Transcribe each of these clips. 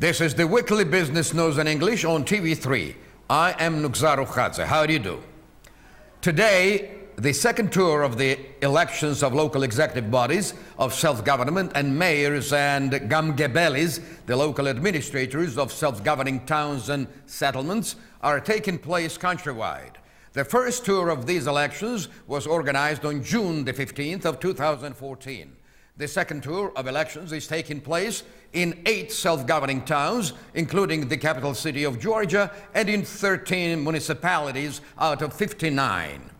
This is the weekly business news in English on TV3. I am Nugzar Ukhadze. How do you do? Today, the second tour of the elections of local executive bodies, of self-government, and mayors and gamgebelis, the local administrators of self-governing towns and settlements, are taking place countrywide. The first tour of these elections was organized on June the 15th of 2014. The second tour of elections is taking place in 8 self-governing towns, including the capital city of Georgia, and in 13 municipalities out of 59.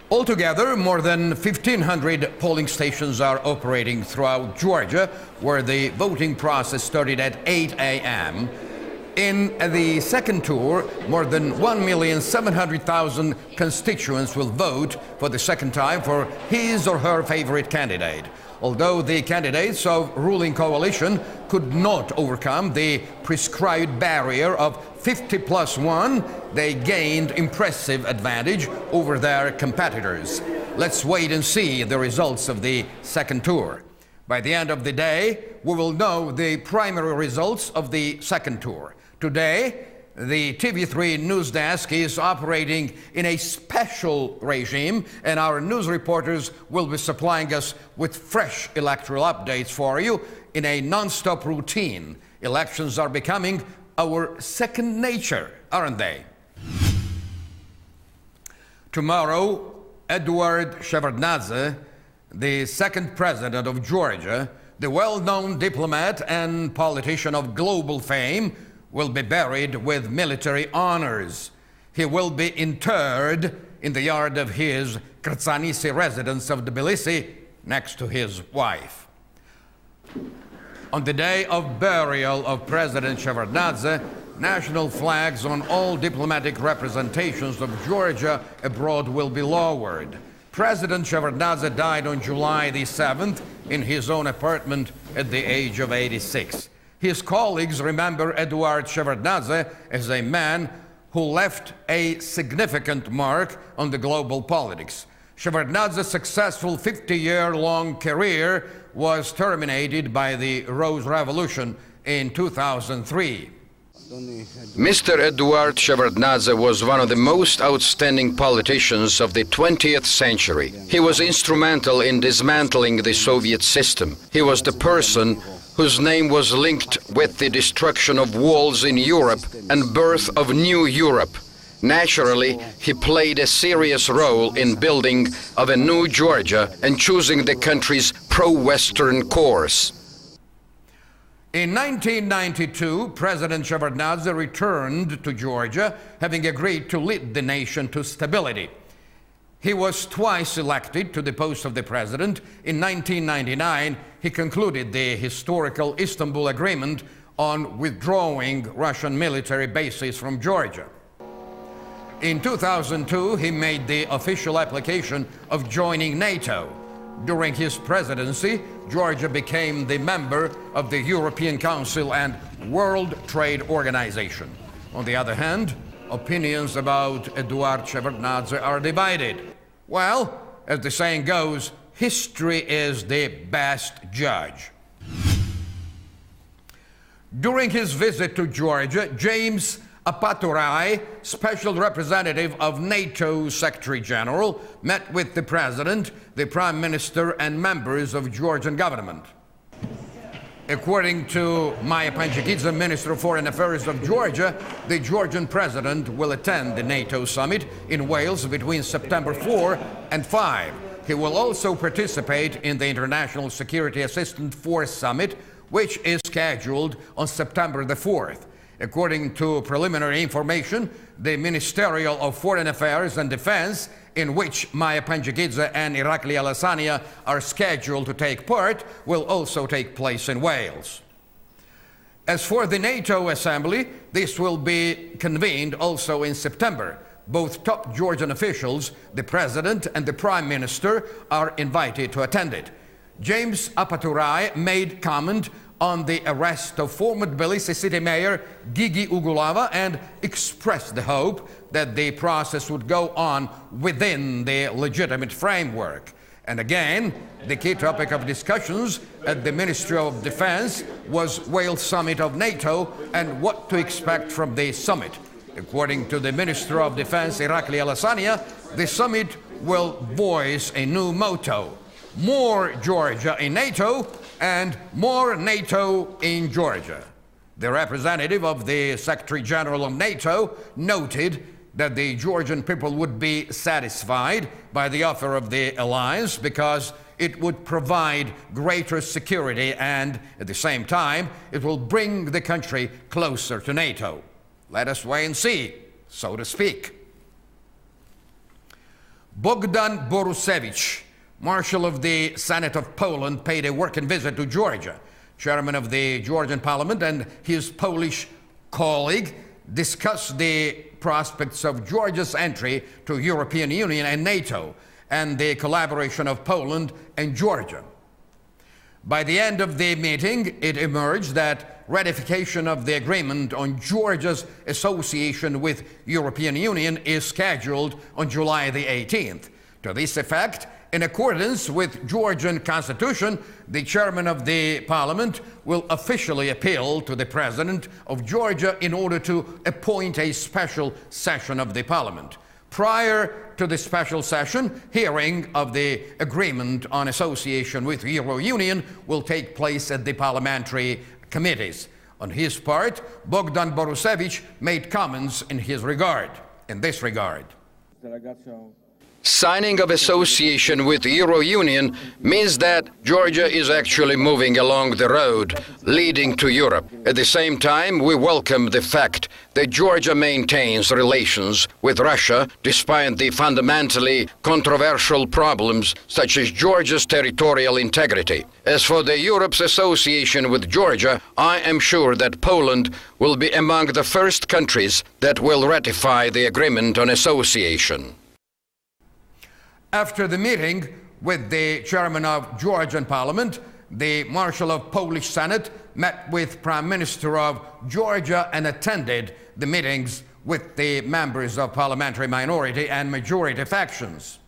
Altogether, more than 1,500 polling stations are operating throughout Georgia, where the voting process started at 8 a.m. In the second tour, more than 1,700,000 constituents will vote for the second time for his or her favorite candidate. Although the candidates of ruling coalition could not overcome the prescribed barrier of 50+1, they gained impressive advantage over their competitors. Let's wait and see the results of the second tour. By the end of the day, we will know the primary results of the second tour. Today, the TV3 news desk is operating in a special regime, and our news reporters will be supplying us with fresh electoral updates for you in a non-stop routine. Elections are becoming our second nature, aren't they? Tomorrow, Eduard Shevardnadze, the second president of Georgia, the well-known diplomat and politician of global fame, will be buried with military honors. He will be interred in the yard of his Krtsanisi residence of Tbilisi next to his wife. On the day of burial of President Shevardnadze, national flags on all diplomatic representations of Georgia abroad will be lowered. President Shevardnadze died on July the 7th in his own apartment at the age of 86. His colleagues remember Eduard Shevardnadze as a man who left a significant mark on the global politics. Shevardnadze's successful 50-year-long career was terminated by the Rose Revolution in 2003. Mr. Eduard Shevardnadze was one of the most outstanding politicians of the 20th century. He was instrumental in dismantling the Soviet system. He was the person whose name was linked with the destruction of walls in Europe and birth of new Europe. Naturally, he played a serious role in building of a new Georgia and choosing the country's pro-Western course. In 1992, President Shevardnadze returned to Georgia, having agreed to lead the nation to stability. He was twice elected to the post of the president. In 1999, he concluded the historical Istanbul Agreement on withdrawing Russian military bases from Georgia. In 2002, he made the official application of joining NATO. During his presidency, Georgia became the member of the European Council and World Trade Organization. On the other hand, opinions about Eduard Shevardnadze are divided. Well, as the saying goes, history is the best judge. During his visit to Georgia, James Apaturai, special representative of NATO Secretary General, met with the President, the Prime Minister, and members of Georgian government. According to Maya Panjagidze, Minister of Foreign Affairs of Georgia, the Georgian President will attend the NATO summit in Wales between September 4 and 5. He will also participate in the International Security Assistance Force Summit, which is scheduled on September the 4th. According to preliminary information, the Ministerial of Foreign Affairs and Defense, in which Maya Panjagidze and Irakli Alasania are scheduled to take part, will also take place in Wales. As for the NATO Assembly, this will be convened also in September. Both top Georgian officials, the President and the Prime Minister, are invited to attend it. James Apaturai made comment on the arrest of former Tbilisi city mayor Gigi Ugulava and expressed the hope that the process would go on within the legitimate framework. And again, the key topic of discussions at the Ministry of Defense was Wales summit of NATO and what to expect from the summit. According to the Minister of Defense, Irakli Alasania, the summit will voice a new motto: more Georgia in NATO and more NATO in Georgia. The representative of the Secretary General of NATO noted that the Georgian people would be satisfied by the offer of the alliance because it would provide greater security and, at the same time, it will bring the country closer to NATO. Let us wait and see, so to speak. Bogdan Borusewicz, Marshal of the Senate of Poland, paid a working visit to Georgia. Chairman of the Georgian Parliament and his Polish colleague discussed the prospects of Georgia's entry to European Union and NATO and the collaboration of Poland and Georgia. By the end of the meeting, it emerged that ratification of the agreement on Georgia's association with European Union is scheduled on July the 18th. To this effect, in accordance with Georgian constitution, the chairman of the parliament will officially appeal to the president of Georgia in order to appoint a special session of the parliament. Prior to the special session, hearing of the agreement on association with Euro Union will take place at the parliamentary committees. On his part, Bogdan Borusewicz made comments in this regard. Signing of association with the Euro Union means that Georgia is actually moving along the road leading to Europe. At the same time, we welcome the fact that Georgia maintains relations with Russia despite the fundamentally controversial problems such as Georgia's territorial integrity. As for Europe's association with Georgia, I am sure that Poland will be among the first countries that will ratify the agreement on association. After the meeting with the chairman of Georgian Parliament, the Marshal of Polish Senate met with Prime Minister of Georgia and attended the meetings with the members of parliamentary minority and majority factions.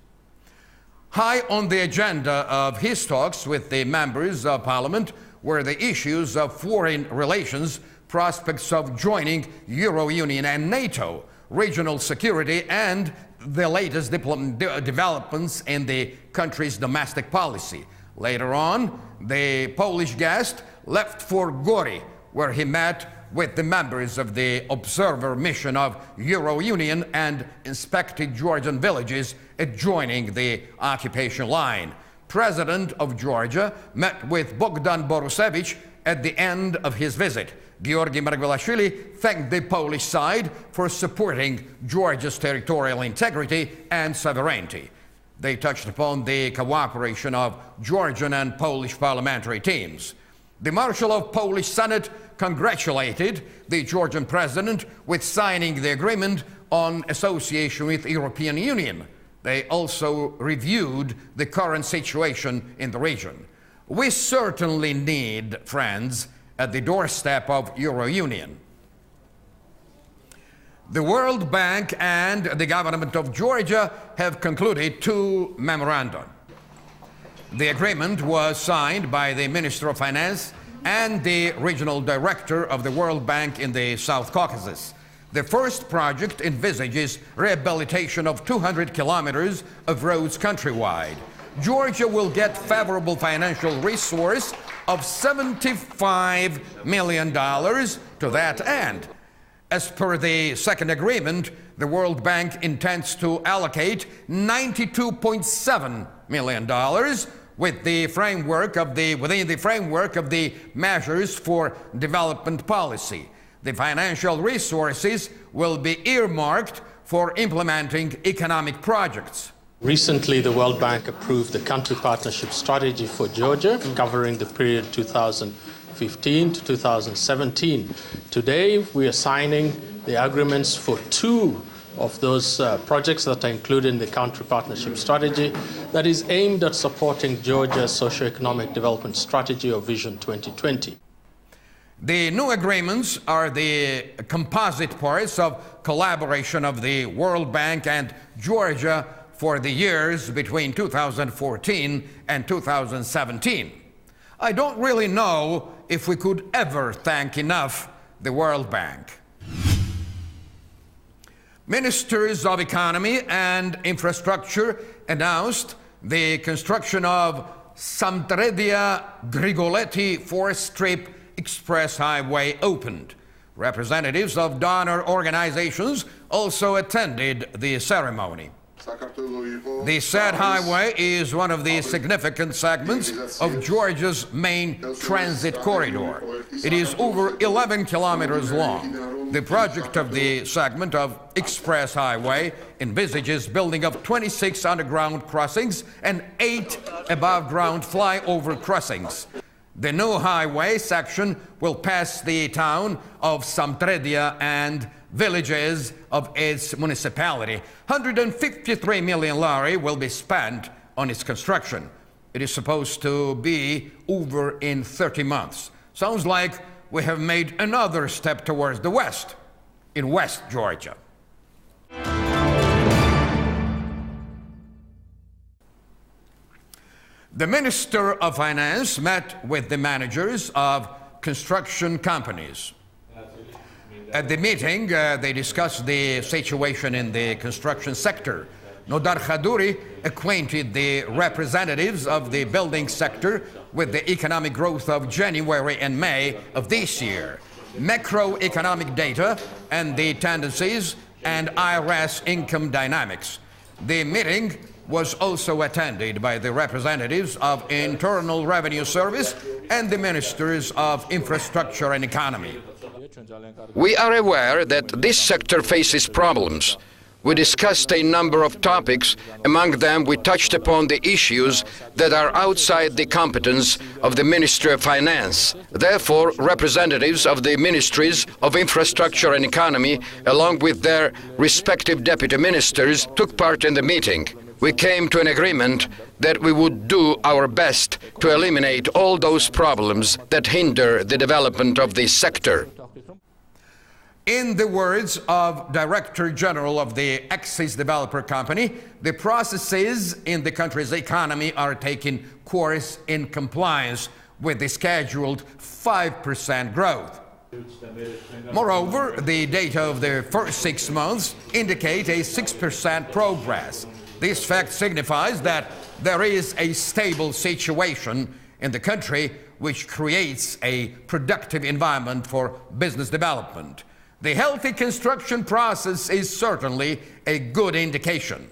High on the agenda of his talks with the members of parliament were the issues of foreign relations, prospects of joining Euro Union and NATO, regional security, and the latest developments in the country's domestic policy. Later on, the Polish guest left for Gori, where he met with the members of the observer mission of Euro Union and inspected Georgian villages adjoining the occupation line. President of Georgia met with Bogdan Borusewicz at the end of his visit. Georgi Margvelashvili thanked the Polish side for supporting Georgia's territorial integrity and sovereignty. They touched upon the cooperation of Georgian and Polish parliamentary teams. The Marshal of Polish Senate congratulated the Georgian president with signing the agreement on association with the European Union. They also reviewed the current situation in the region. We certainly need friends at the doorstep of Euro Union. The World Bank and the government of Georgia have concluded two memoranda. The agreement was signed by the Minister of Finance and the regional director of the World Bank in the South Caucasus. The first project envisages rehabilitation of 200 kilometers of roads countrywide. Georgia will get favorable financial resource of $75 million to that end. As per the second agreement, the World Bank intends to allocate $92.7 million within the framework of the measures for development policy. The financial resources will be earmarked for implementing economic projects. Recently, the World Bank approved the country partnership strategy for Georgia, covering the period 2015 to 2017. Today, we are signing the agreements for two of those projects that are included in the country partnership strategy that is aimed at supporting Georgia's socio-economic development strategy or Vision 2020. The new agreements are the composite parts of collaboration of the World Bank and Georgia for the years between 2014 and 2017. I don't really know if we could ever thank enough the World Bank. Ministers of Economy and Infrastructure announced the construction of Samtredia-Grigoletti four-strip express highway opened. Representatives of donor organizations also attended the ceremony. The said highway is one of the significant segments of Georgia's main transit corridor. It is over 11 kilometers long. The project of the segment of express highway envisages building of 26 underground crossings and 8 above-ground flyover crossings. The new highway section will pass the town of Samtredia and villages of its municipality. 153 million lari will be spent on its construction. It is supposed to be over in 30 months. Sounds like we have made another step towards the west, in West Georgia. The Minister of Finance met with the managers of construction companies. At the meeting, they discussed the situation in the construction sector. Nodar Khadouri acquainted the representatives of the building sector with the economic growth of January and May of this year, macroeconomic data and the tendencies and IRS income dynamics. The meeting was also attended by the representatives of Internal Revenue Service and the Ministers of Infrastructure and Economy. We are aware that this sector faces problems. We discussed a number of topics. Among them, we touched upon the issues that are outside the competence of the Ministry of Finance. Therefore, representatives of the Ministries of Infrastructure and Economy, along with their respective deputy ministers, took part in the meeting. We came to an agreement that we would do our best to eliminate all those problems that hinder the development of this sector. In the words of Director General of the Axis Developer Company, the processes in the country's economy are taking course in compliance with the scheduled 5% growth. Moreover, the data of the first 6 months indicate a 6% progress. This fact signifies that there is a stable situation in the country which creates a productive environment for business development. The healthy construction process is certainly a good indication.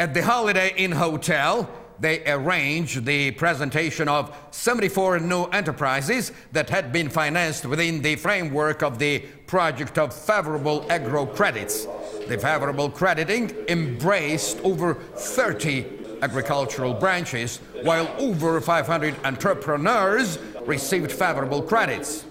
At the Holiday Inn Hotel, they arranged the presentation of 74 new enterprises that had been financed within the framework of the project of favorable agro credits. The favorable crediting embraced over 30 agricultural branches, while over 500 entrepreneurs received favorable credits.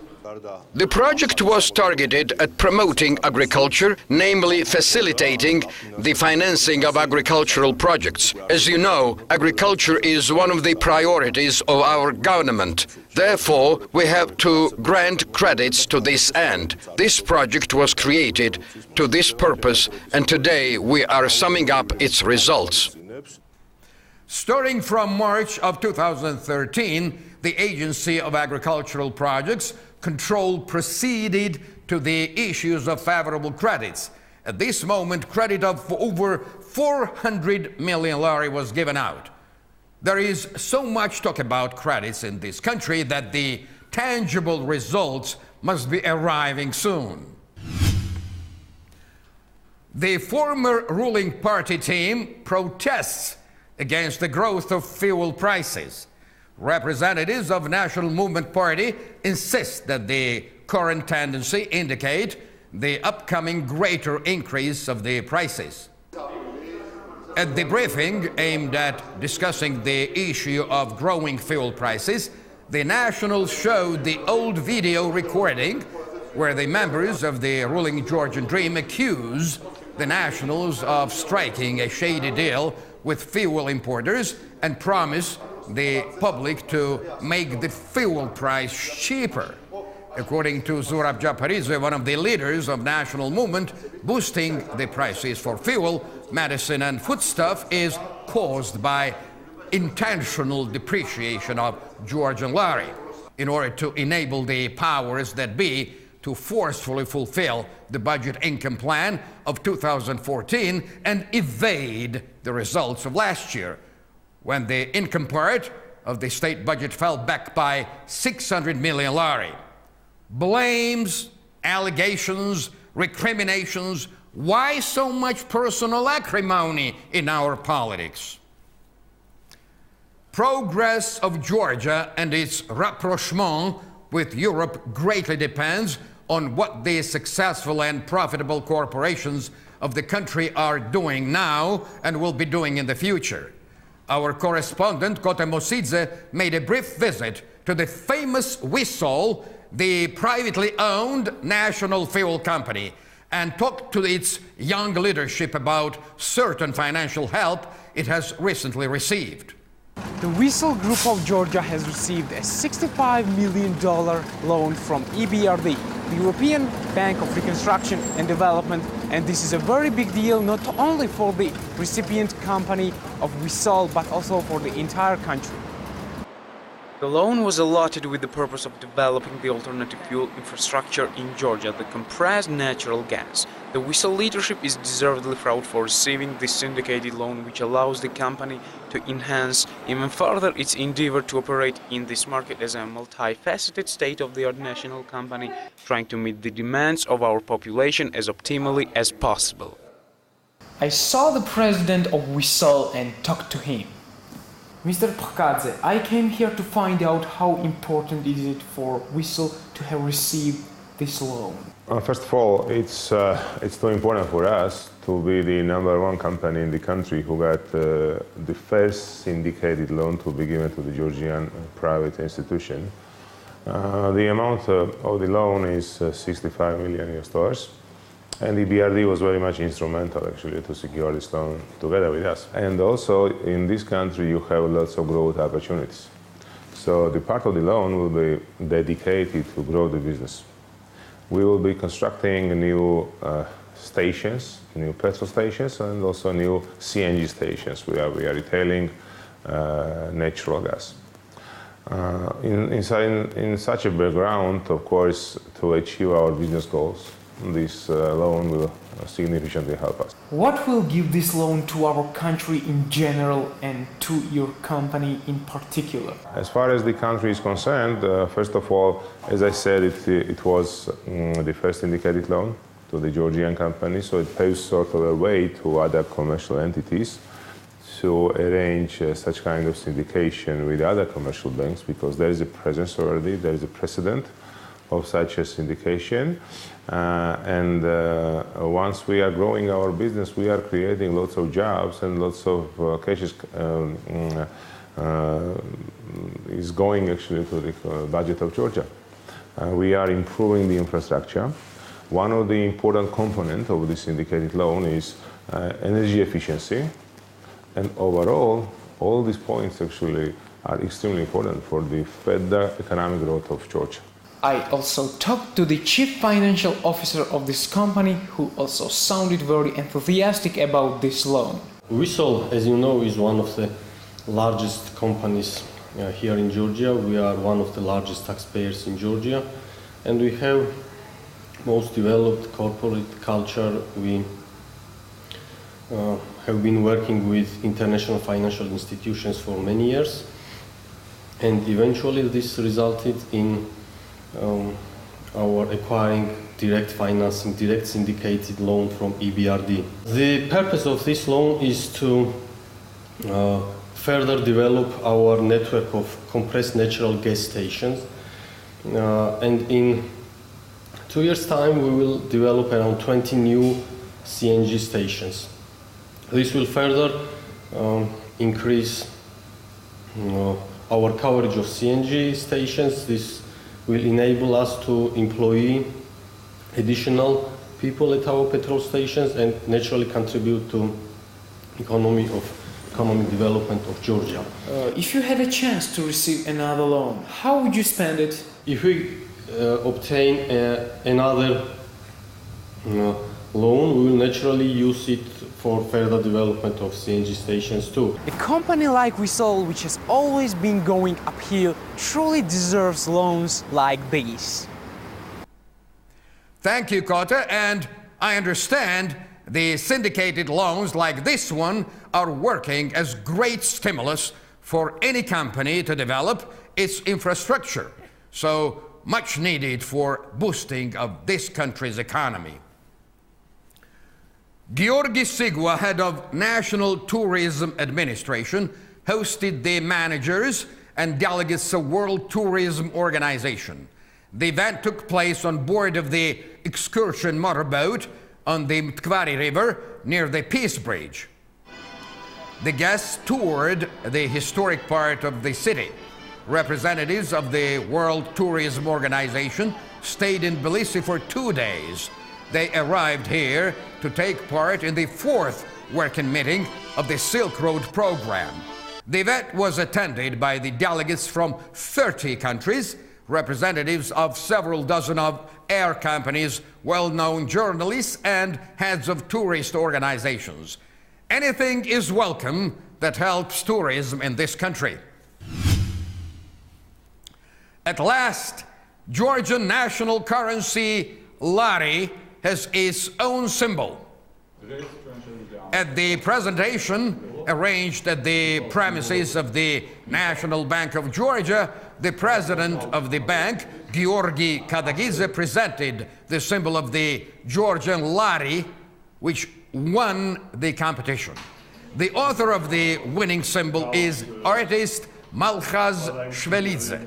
The project was targeted at promoting agriculture, namely facilitating the financing of agricultural projects. As you know, agriculture is one of the priorities of our government. Therefore, we have to grant credits to this end. This project was created to this purpose, and today we are summing up its results. Starting from March of 2013, the Agency of Agricultural Projects Control proceeded to the issues of favorable credits. At this moment, credit of over 400 million lari was given out. There is so much talk about credits in this country that the tangible results must be arriving soon. The former ruling party team protests against the growth of fuel prices. Representatives of National Movement Party insist that the current tendency indicate the upcoming greater increase of the prices. At the briefing aimed at discussing the issue of growing fuel prices, the Nationals showed the old video recording where the members of the ruling Georgian Dream accuse the Nationals of striking a shady deal with fuel importers and promise the public to make the fuel price cheaper. According to Zurab Japaridze, one of the leaders of national movement, boosting the prices for fuel, medicine and foodstuff is caused by intentional depreciation of Georgian lari in order to enable the powers that be to forcefully fulfill the budget income plan of 2014 and evade the results of last year, when the income part of the state budget fell back by 600 million lari. Blames, allegations, recriminations. Why so much personal acrimony in our politics? Progress of Georgia and its rapprochement with Europe greatly depends on what the successful and profitable corporations of the country are doing now and will be doing in the future. Our correspondent, Kote Mosidze, made a brief visit to the famous Whistle, the privately owned national fuel company, and talked to its young leadership about certain financial help it has recently received. The Whistle Group of Georgia has received a $65 million loan from EBRD, the European Bank of Reconstruction and Development, and this is a very big deal not only for the recipient company of Whistle, but also for the entire country. The loan was allotted with the purpose of developing the alternative fuel infrastructure in Georgia, the compressed natural gas. The Whistle leadership is deservedly proud for receiving this syndicated loan, which allows the company to enhance even further its endeavor to operate in this market as a multifaceted state-of-the-art national company, trying to meet the demands of our population as optimally as possible. I saw the president of Whistle and talked to him. Mr. Pkhadze, I came here to find out how important is it for Whistle to have received this loan. First of all, it's too important for us to be the #1 company in the country who got the first syndicated loan to be given to the Georgian private institution. The amount of the loan is $65 million US. And the EBRD was very much instrumental, actually, to secure this loan together with us. And also, in this country, you have lots of growth opportunities. So the part of the loan will be dedicated to grow the business. We will be constructing new stations, new petrol stations, and also new CNG stations where we are retailing natural gas. In such a background, of course, to achieve our business goals, this loan will significantly help us. What will give this loan to our country in general and to your company in particular? As far as the country is concerned, first of all, as I said, it was the first syndicated loan to the Georgian company, so it paves sort of a way to other commercial entities to arrange such kind of syndication with other commercial banks, because there is a presence already, there is a precedent of such a syndication. Once we are growing our business, we are creating lots of jobs and lots of cash is going actually to the budget of Georgia. We are improving the infrastructure. One of the important components of the syndicated loan is energy efficiency. And overall, all these points actually are extremely important for the further economic growth of Georgia. I also talked to the chief financial officer of this company, who also sounded very enthusiastic about this loan. Whistle, as you know, is one of the largest companies here in Georgia. We are one of the largest taxpayers in Georgia, and we have most developed corporate culture. We have been working with international financial institutions for many years, and eventually this resulted in our acquiring direct financing, direct syndicated loan from EBRD. The purpose of this loan is to further develop our network of compressed natural gas stations, and in 2 years' time we will develop around 20 new CNG stations. This will further increase our coverage of CNG stations. This will enable us to employ additional people at our petrol stations and naturally contribute to economic development of Georgia. If you had a chance to receive another loan, how would you spend it? If we obtain another loan, we will naturally use it for further development of CNG stations too. A company like Whistle, which has always been going uphill, truly deserves loans like these. Thank you, Kota, and I understand the syndicated loans like this one are working as great stimulus for any company to develop its infrastructure, so much needed for boosting of this country's economy. Georgi Sigua, head of National Tourism Administration, hosted the managers and delegates of World Tourism Organization. The event took place on board of the excursion motorboat on the Mtkvari River near the Peace Bridge. The guests toured the historic part of the city. Representatives of the World Tourism Organization stayed in Tbilisi for 2 days. They arrived here to take part in the 4th working meeting of the Silk Road program. The event was attended by the delegates from 30 countries, representatives of several dozen of air companies, well-known journalists, and heads of tourist organizations. Anything is welcome that helps tourism in this country. At last, Georgian national currency lari has its own symbol. At the presentation arranged at the premises of the National Bank of Georgia, the president of the bank, Georgi Kadagize, presented the symbol of the Georgian lari, which won the competition. The author of the winning symbol is artist Malchaz Shvelidze.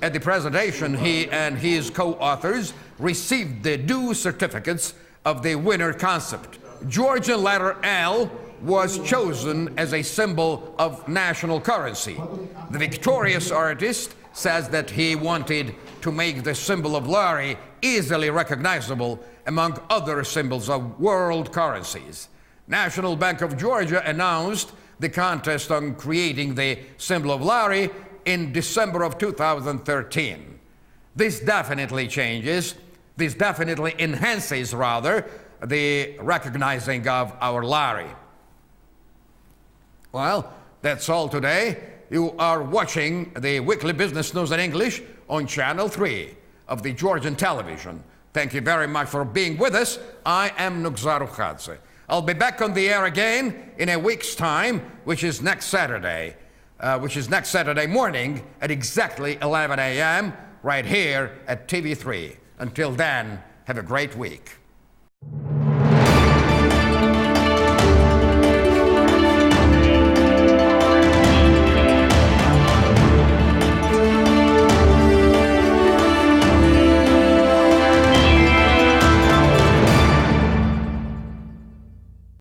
At the presentation, he and his co-authors received the due certificates of the winner concept. Georgian letter L was chosen as a symbol of national currency. The victorious artist says that he wanted to make the symbol of lari easily recognizable among other symbols of world currencies. National Bank of Georgia announced the contest on creating the symbol of lari in December of 2013. This definitely enhances rather the recognizing of our lari. Well, that's all today. You are watching the weekly business news in English on Channel 3 of the Georgian television. Thank you very much for being with us. I am Nugzar Ukhadze. I'll be back on the air again in a week's time, which is next Saturday morning at exactly 11 a.m. right here at TV3. Until then, have a great week.